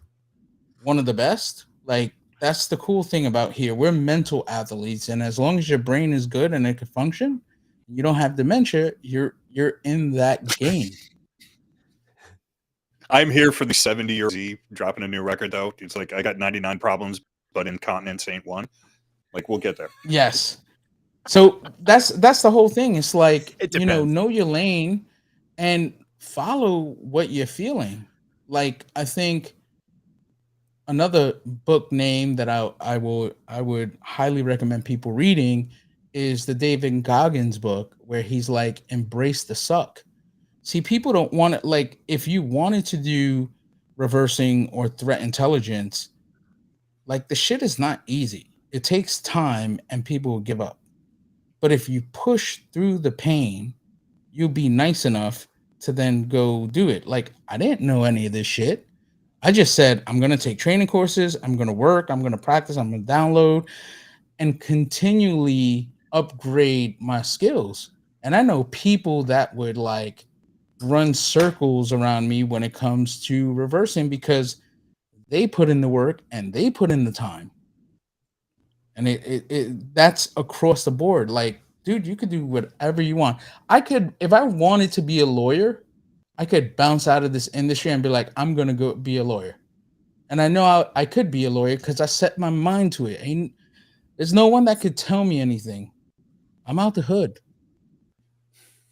one of the best? Like, that's the cool thing about here. We're mental athletes, and as long as your brain is good and it can function, you don't have dementia, you're in that game. I'm here for the 70-year Z dropping a new record though. It's like I got 99 problems, but incontinence ain't one. Like we'll get there. Yes. So that's the whole thing. It's like, It you know depends. your lane and follow what you're feeling. Like, I think another book name that I would highly recommend people reading is the David Goggins book, where he's like, embrace the suck. See, people don't want it. Like, if you wanted to do reversing or threat intelligence, like, the shit is not easy. It takes time and people will give up. But if you push through the pain, you'll be nice enough to then go do it. Like, I didn't know any of this shit. I just said, I'm going to take training courses, I'm going to work, I'm going to practice, I'm going to download and continually upgrade my skills. And I know people that would like run circles around me when it comes to reversing, because they put in the work and they put in the time. And it that's across the board. Like, dude, you could do whatever you want. I could, if I wanted to be a lawyer, I could bounce out of this industry and be like, I'm gonna go be a lawyer. And I know I could be a lawyer because I set my mind to it. Ain't There's no one that could tell me anything. I'm out the hood.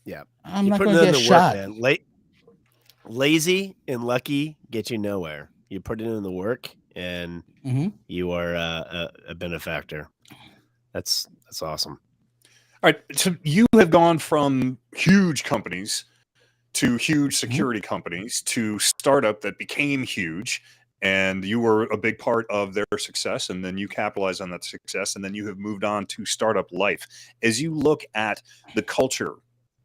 Yeah. I'm You not put gonna it in get the shot. work, man. Lazy and lucky get you nowhere. You put it in the work, and Hmm. you are a benefactor. That's awesome. All right. So you have gone from huge companies to huge security companies to startup that became huge, and you were a big part of their success, and then you capitalized on that success, and then you have moved on to startup life. As you look at the culture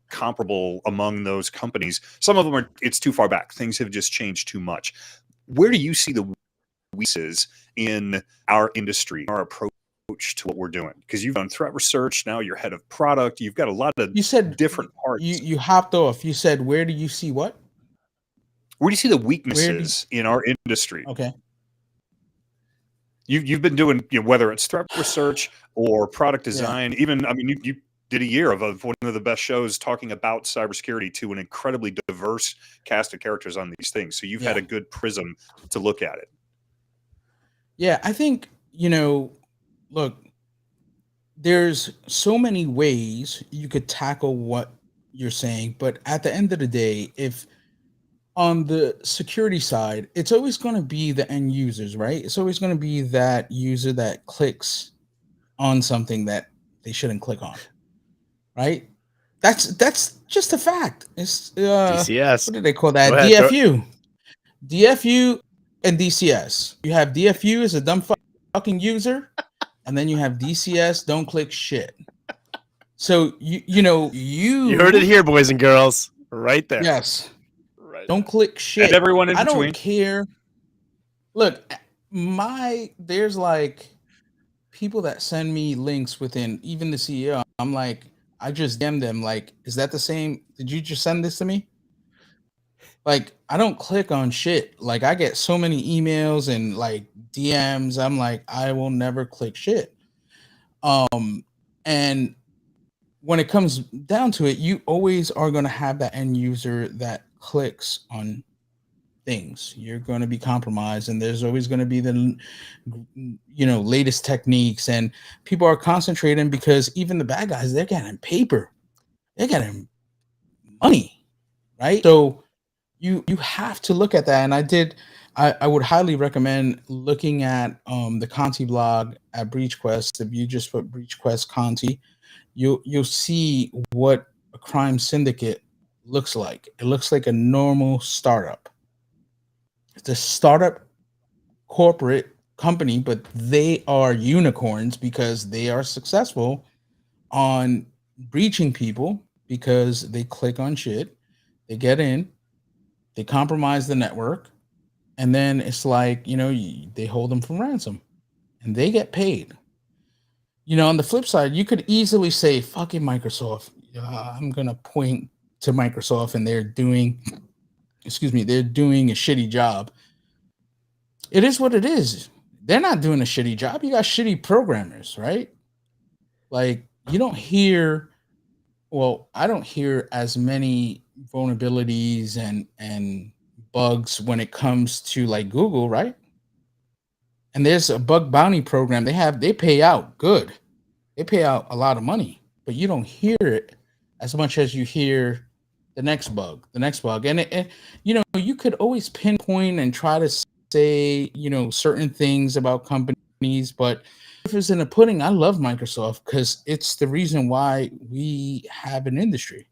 comparable among those companies, some of them are, it's too far back, things have just changed too much. Where do you see the weaknesses in our industry, our approach to what we're doing? Because you've done threat research, now you're head of product, you've got a lot of You said different you parts. you hopped off. You said, where do you see what? Where do you see the Where do weaknesses in our industry? Okay. You've been doing, whether it's threat research or product Yeah. design, even, I mean, you did a year of one of the best shows talking about cybersecurity to an incredibly diverse cast of characters on these things. So you've had Yeah. a good prism to look at it. Yeah. I think, look, there's so many ways you could tackle what you're saying, but at the end of the day, if on the security side, it's always going to be the end users, right? It's always going to be that user that clicks on something that they shouldn't click on, right? That's just a fact. It's DCS. what do they call Go that? ahead. DFU and DCS. You have DFU as a dumb fucking user, and then you have DCS, don't click shit. So You heard it here, boys and girls. Right there. Yes. Right Don't there. click shit. And everyone in I between. don't care. Look, there's like people that send me links within, even the CEO. I'm like, I just DM them like, is that the same? Did you just send this to me? Like, I don't click on shit. Like, I get so many emails and like DMs. I'm like, I will never click shit. And when it comes down to it, you always are going to have that end user that clicks on things. You're going to be compromised, and there's always going to be the latest techniques, and people are concentrating because even the bad guys, they're getting paper, they're getting money, right? So you have to look at that. And I would highly recommend looking at the Conti blog at BreachQuest. If you just put BreachQuest Conti, you'll see what a crime syndicate looks like. It looks like a normal startup. It's a startup corporate company, but they are unicorns because they are successful on breaching people, because they click on shit, they get in, they compromise the network, and then it's like, they hold them for ransom and they get paid. on the flip side, you could easily say, fucking Microsoft. I'm going to point to Microsoft and they're doing a shitty job. It is what it is. They're not doing a shitty job. You got shitty programmers, right? Like, you don't hear, I don't hear as many vulnerabilities and bugs when it comes to like Google, right? And there's a bug bounty program they pay out good. They pay out a lot of money, but you don't hear it as much as you hear the next bug. And you could always pinpoint and try to say, certain things about companies, but if it's in the pudding, I love Microsoft because it's the reason why we have an industry.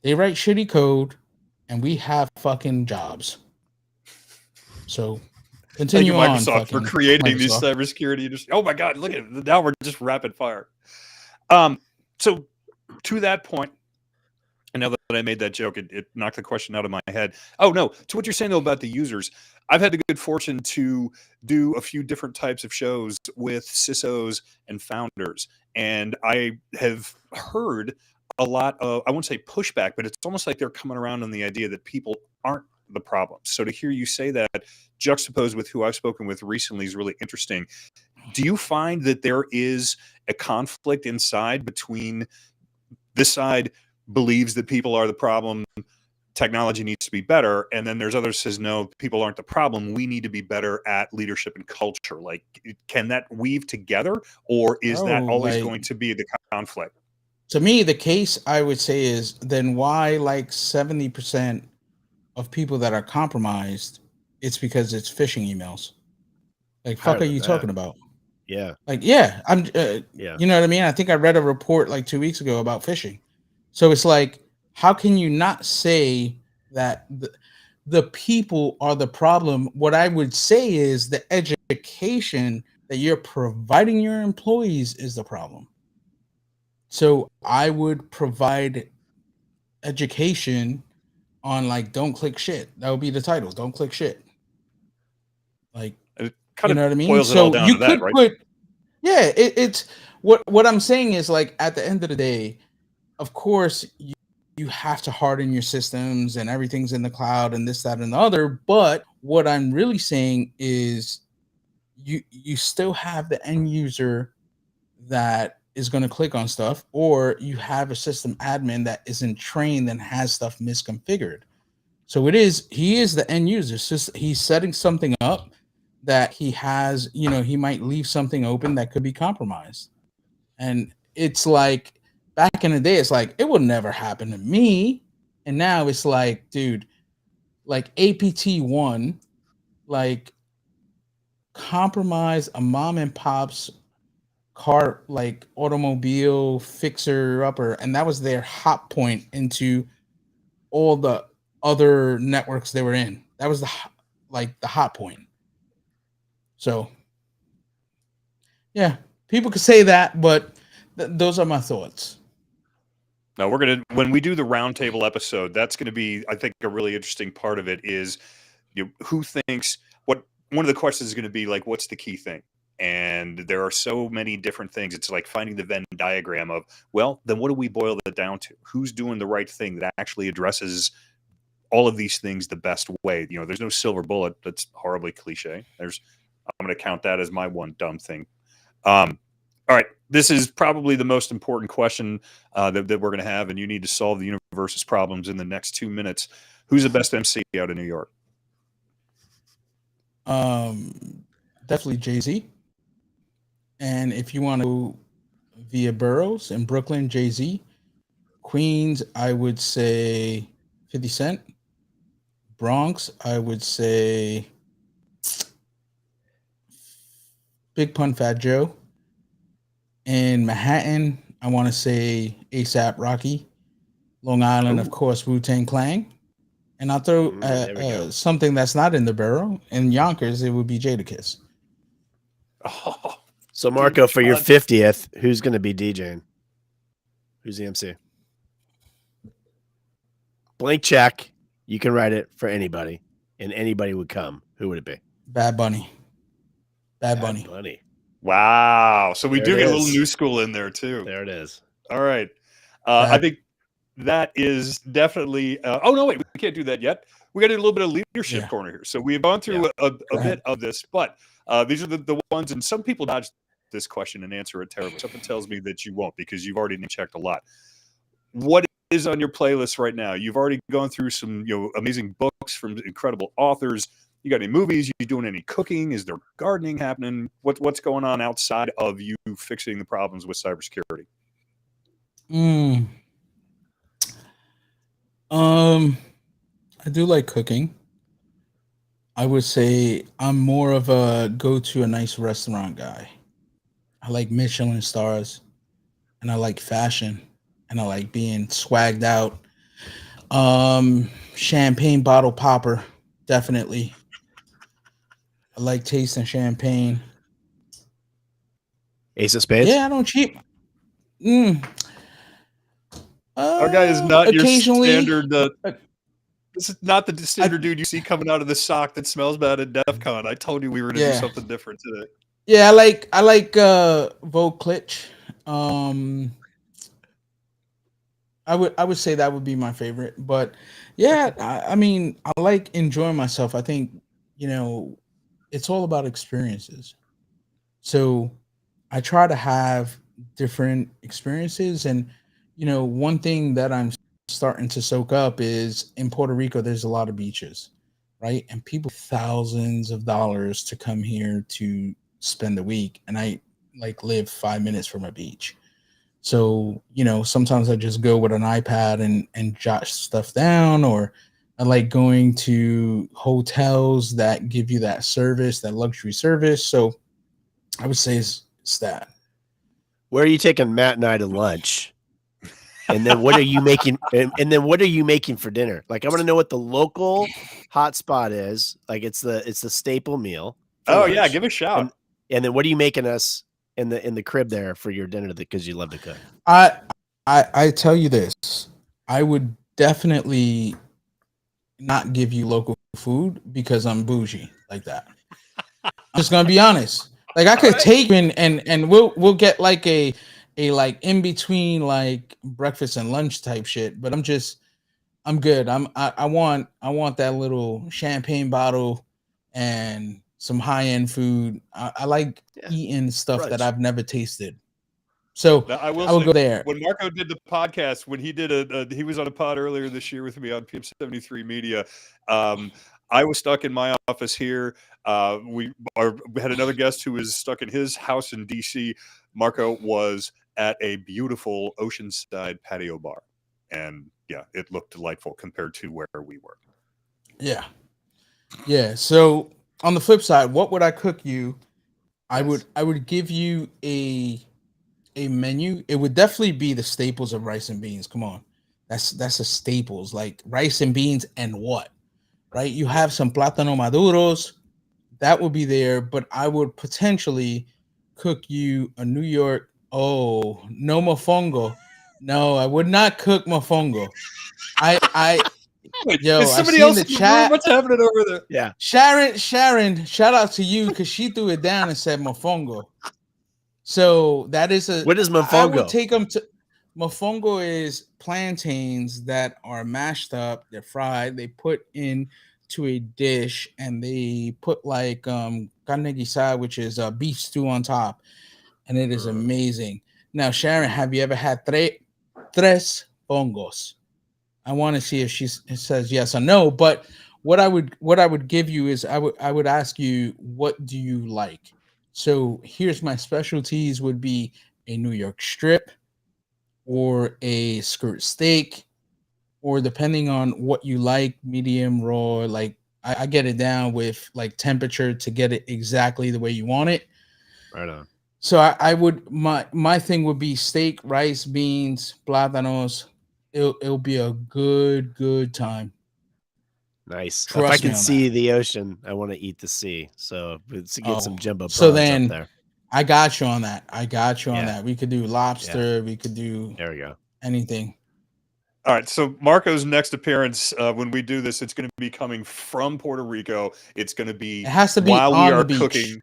They write shitty code and we have fucking jobs. So continue Thank you, on. Microsoft, for creating these cybersecurity industry. Oh my God, look at it. Now we're just rapid fire. So to that point, and now that I made that joke, it knocked the question out of my head. Oh no, to what you're saying though about the users, I've had the good fortune to do a few different types of shows with CISOs and founders, and I have heard a lot of, I won't say pushback, but it's almost like they're coming around on the idea that people aren't the problem. So to hear you say that, juxtaposed with who I've spoken with recently, is really interesting. Do you find that there is a conflict inside between this side believes that people are the problem, technology needs to be better, and then there's others says no, people aren't the problem, we need to be better at leadership and culture? Like, can that weave together, or is that always going to be the conflict? To me, the case I would say is, then why like 70% of people that are compromised, it's because it's phishing emails. Like, fuck are you talking about? Yeah. Like, yeah, I'm you know what I mean? I think I read a report like 2 weeks ago about phishing. So it's like, how can you not say that the people are the problem? What I would say is the education that you're providing your employees is the problem. So I would provide education on like, don't click shit. That would be the title. Don't click shit. Like, you know what I mean? So you could put, yeah, it's what I'm saying is, like, at the end of the day, of course, you have to harden your systems and everything's in the cloud and this, that, and the other. But what I'm really saying is you still have the end user that is going to click on stuff, or you have a system admin that isn't trained and has stuff misconfigured. So he is the end user. It's just he's setting something up that he has, he might leave something open that could be compromised. And it's like, back in the day, it's like, it would never happen to me. And now it's like, dude, like APT1, like, compromise a mom and pop's car, like automobile fixer upper, and that was their hot point into all the other networks they were in. That was the hot point. So yeah, people could say that, but those are my thoughts. Now when we do the roundtable episode, that's going to be, I think, a really interesting part of it is, who thinks what. One of the questions is going to be like, what's the key thing? And there are so many different things. It's like finding the Venn diagram of, well, then what do we boil it down to? Who's doing the right thing that actually addresses all of these things the best way? There's no silver bullet. That's horribly cliche. I'm going to count that as my one dumb thing. All right. This is probably the most important question that we're going to have, and you need to solve the universe's problems in the next 2 minutes. Who's the best MC out of New York? Definitely Jay-Z. And if you want to go via boroughs, in Brooklyn, Jay-Z. Queens, I would say 50 Cent. Bronx, I would say Big Pun Fat Joe. In Manhattan, I want to say ASAP Rocky. Long Island, of course, Wu-Tang Clan. And I'll throw something that's not in the borough. In Yonkers, it would be Jadakiss. Oh, so Marco, for your 50th, who's going to be DJing? Who's the MC? Blank check. You can write it for anybody, and anybody would come. Who would it be? Bad Bunny. Bad Bunny. Wow. So we There do it get a little is. new school in there too. There it is. All right. I think that is definitely. Oh no, wait, we can't do that yet. We got to do a little bit of leadership Yeah. corner here. So we've gone through a bit of this, but these are the ones, and some people dodge this question and answer it terribly. Something tells me that you won't because you've already checked a lot. What is on your playlist right now? You've already gone through some amazing books from incredible authors. You got any movies? You doing any cooking? Is there gardening happening? What's going on outside of you fixing the problems with cybersecurity? I do like cooking. I would say I'm more of a go to a nice restaurant guy. I like Michelin stars, and I like fashion, and I like being swagged out. Champagne bottle popper, definitely. I like tasting champagne. Ace of Spades. Yeah, I don't cheat. Our guy is not your Occasionally. standard. This is not the standard dude you see coming out of the sock that smells bad at DEF CON. I told you we were going to do something different today. Yeah, I like Vogue Klitsch. I would say that would be my favorite. But yeah, I mean, I like enjoying myself. I think, it's all about experiences. So I try to have different experiences. And, one thing that I'm starting to soak up is in Puerto Rico, there's a lot of beaches, right? And people thousands of dollars to come here to spend a week. And I live 5 minutes from a beach. So, sometimes I just go with an iPad and jot stuff down, or I like going to hotels that give you that service, that luxury service. So I would say it's that. Where are you taking Matt and I to lunch? And then what are you making? And then what are you making for dinner? Like, I want to know what the local hot spot is. Like, it's the staple meal. Oh lunch. yeah, give a shout. And then what are you making us in the crib there for your dinner? Because you love to cook. I tell you this, I would definitely not give you local food because I'm bougie like that. I'm just gonna be honest. Like, I could take you and we'll get like a like in between like breakfast and lunch type shit, but I'm good. I want that little champagne bottle and some high end food. I like eating stuff that I've never tasted. So now, I will say, go there. When Marco did the podcast, when he did he was on a pod earlier this year with me on PM73 Media. I was stuck in my office here. We had another guest who was stuck in his house in DC. Marco was at a beautiful oceanside patio bar, and yeah, it looked delightful compared to where we were. Yeah. So on the flip side, what would I cook you? I would give you a menu. It would definitely be the staples of rice and beans. Come on, that's a staples, like rice and beans and what, right? You have some plátano maduros, that would be there, but I would potentially cook you a New York. Oh, no mofongo. No, I would not cook mofongo. Yo, is somebody I else in in the the chat. room? What's happening over there? Yeah, Sharon, shout out to you because she threw it down and said mofongo. So that is what is mofongo? I would take them to. Mofongo is plantains that are mashed up, they're fried, they put into a dish, and they put like carne guisada, which is a beef stew on top, and it is amazing. Now, Sharon, have you ever had tres bongos? I want to see if she says yes or no. But what I would give you is I would ask you, what do you like? So here's my specialties: would be a New York strip, or a skirt steak, or depending on what you like, medium, raw. Like I get it down with like temperature to get it exactly the way you want it. Right on. So I would my thing would be steak, rice, beans, plátanos. It'll be a good time. Nice. Trust if I can me on see that. the ocean, I want to eat the sea. So let's get some jumbo prawns so then, up there. I got you on that. We could do lobster. Yeah. We could do There we go. anything. All right, so Marco's next appearance, when we do this, it's going to be coming from Puerto Rico. It's going to be It has to be while on we are the beach. cooking.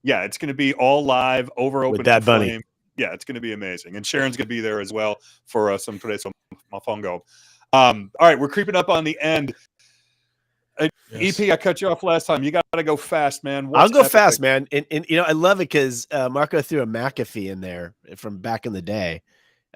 Yeah, it's going to be all live over Open With that to bunny. Flame. Yeah, it's going to be amazing. And Sharon's going to be there as well for some Preso Mofongo. All right, we're creeping up on the end. Yes. EP, I cut you off last time. You got to go fast, man. I'll go epic? fast, man. And you know, I love it because Marco threw a McAfee in there from back in the day.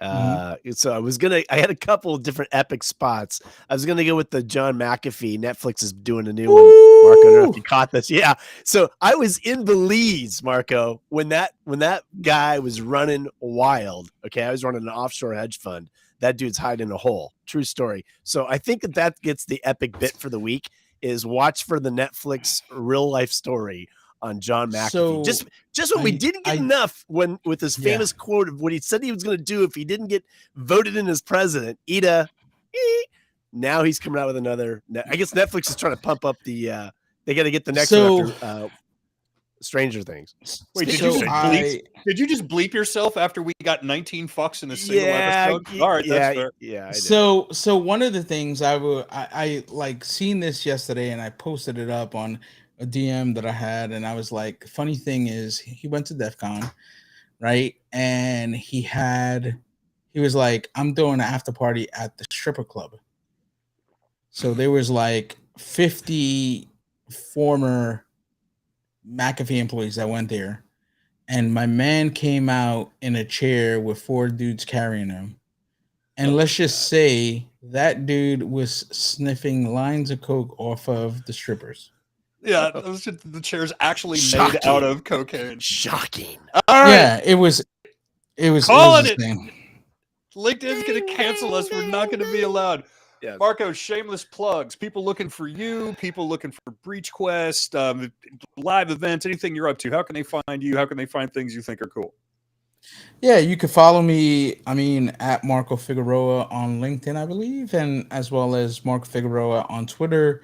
So I had a couple of different epic spots. I was gonna go with the John McAfee. Netflix is doing a new one. Marco, I don't know if you caught this. Yeah. So I was in Belize, Marco, when that guy was running wild. Okay, I was running an offshore hedge fund. That dude's hiding in a hole. True story. So I think that gets the epic bit for the week is watch for the Netflix real life story on John McAfee. So Just when we didn't get enough with his famous quote of what he said he was going to do if he didn't get voted in as president, now he's coming out with another. I guess Netflix is trying to pump up the. They got to get the next one after Stranger Things. Wait, did you just bleep yourself after we got 19 fucks in a single episode? All right, that's fair. Yeah. So one of the things I like seen this yesterday, and I posted it up on a DM that I had, and I was like, funny thing is, he went to DEF CON, right? And he was like, I'm doing an after party at the stripper club. So there was like 50 former McAfee employees that went there, and my man came out in a chair with 4 dudes carrying him. And let's just say that dude was sniffing lines of coke off of the strippers. Yeah, the chair's actually made out of cocaine. Shocking. All right. Yeah, it was calling it. LinkedIn's going to cancel us. We're not going to be allowed. Yes. Marco, shameless plugs. People looking for you, people looking for BreachQuest, live events, anything you're up to. How can they find you? How can they find things you think are cool? Yeah, you can follow me, at Marco Figueroa on LinkedIn, I believe, and as well as Marco Figueroa on Twitter.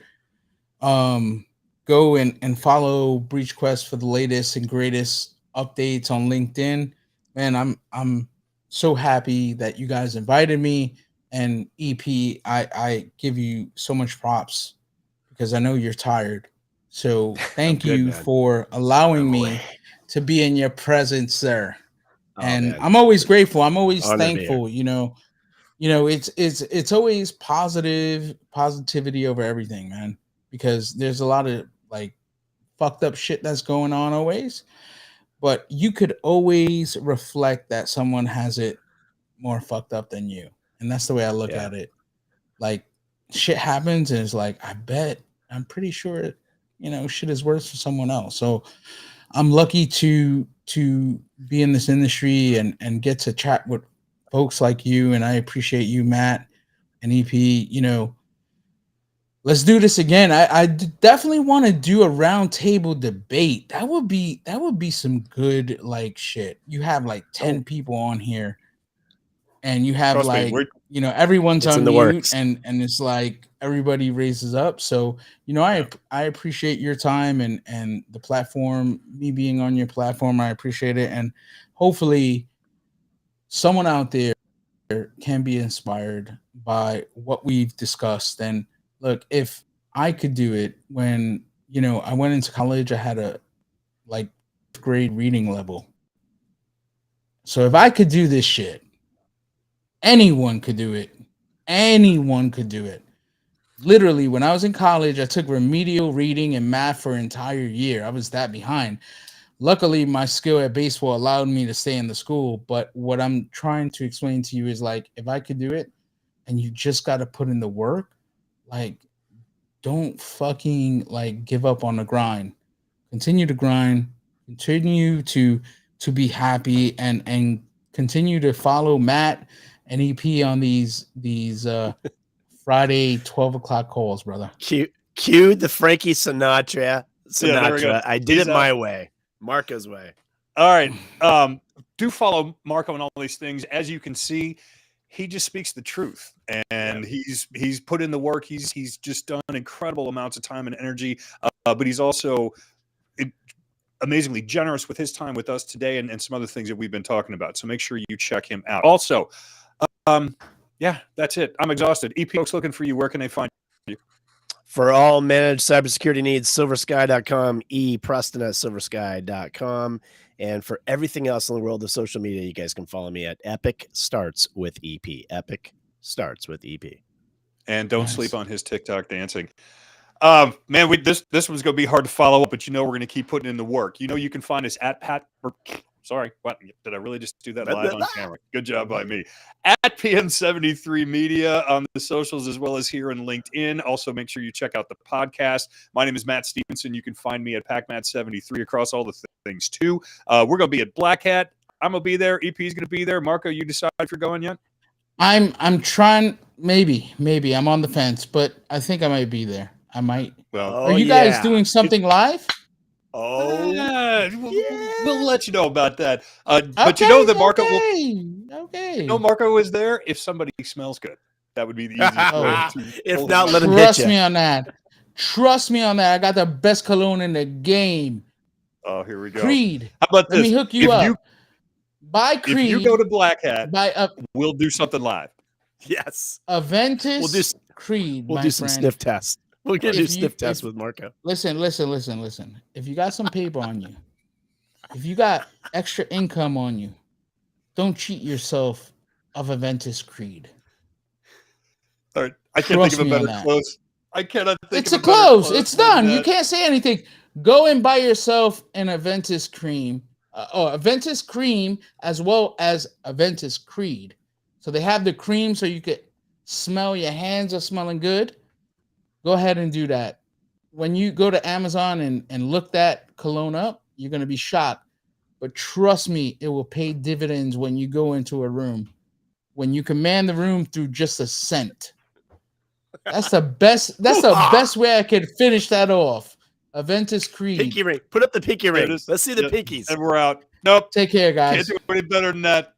Go and follow BreachQuest for the latest and greatest updates on LinkedIn. Man, I'm so happy that you guys invited me. And EP, I give you so much props because I know you're tired. So thank you for allowing me to be in your presence, sir. And I'm always grateful. I'm always thankful. It's always positivity over everything, man. Because there's a lot of like fucked up shit that's going on always, but you could always reflect that someone has it more fucked up than you. And that's the way I look at it. Like shit happens and it's like, I'm pretty sure, shit is worse for someone else. So I'm lucky to be in this industry and get to chat with folks like you. And I appreciate you, Matt and EP. Let's do this again. I definitely want to do a round table debate. That would be some good like shit. You have like 10 people on here, and you have everyone's on mute, and it's like everybody raises up. So I appreciate your time and the platform. Me being on your platform, I appreciate it, and hopefully, someone out there can be inspired by what we've discussed. And look, if I could do it when, I went into college, I had a grade reading level. So if I could do this shit, anyone could do it. Anyone could do it. Literally, when I was in college, I took remedial reading and math for an entire year. I was that behind. Luckily, my skill at baseball allowed me to stay in the school. But what I'm trying to explain to you is like, if I could do it and you just got to put in the work, like, don't fucking give up on the grind. Continue to grind. Continue to be happy and continue to follow Matt and EP on these Friday 12 o'clock calls, brother. Cue the Frankie Sinatra. Yeah, I did it my way. Marco's way. All right. Do follow Marco on all these things. As you can see, he just speaks the truth, and he's put in the work. He's just done incredible amounts of time and energy, but he's also amazingly generous with his time with us today and some other things that we've been talking about. So make sure you check him out. Also, that's it. I'm exhausted. EP folks looking for you. Where can they find you? For all managed cybersecurity needs, silversky.com, Preston at silversky.com. And for everything else in the world of social media, you guys can follow me at Epic Starts with EP. Epic Starts with EP. And don't sleep on his TikTok dancing. Man, this one's going to be hard to follow up, but we're going to keep putting in the work. You can find us at sorry, what did I really just do that live on camera? Good job by me. At PM73 Media on the socials, as well as here in LinkedIn. Also, make sure you check out the podcast. My name is Matt Stevenson. You can find me at PacMatt73 across all the things too. We're going to be at Black Hat. I'm going to be there. EP is going to be there. Marco, you decide if you're going yet? I'm trying. Maybe I'm on the fence, but I think I might be there. I might. Well, are you guys doing something live? We'll let you know about that. But that Marco will. Marco is there if somebody smells good. That would be the easiest way. If not, let him hit Trust me on that. Trust me on that. I got the best cologne in the game. Oh, here we go. Creed. How about this? Let me hook you up. Buy Creed. If you go to Black Hat, we'll do something live. Yes. Aventus Creed. We'll do some sniff tests. We'll get you a sniff test with Marco. Listen. If you got some paper on you, if you got extra income on you, don't cheat yourself of Aventus Creed. All right. I can't think of a better close. I cannot think it's of a close. It's done. You can't say anything. Go and buy yourself an Aventus cream, or Aventus cream, as well as Aventus Creed. So they have the cream so you could smell your hands are smelling good. Go ahead and do that. When you go to Amazon and look that cologne up, you're going to be shocked. But trust me, it will pay dividends when you go into a room. When you command the room through just a scent. That's the best. That's the best way I could finish that off. Aventus Creed. Pinky ring. Put up the pinky ring. Let's see the pinkies. And we're out. Nope. Take care, guys. Can't do any better than that.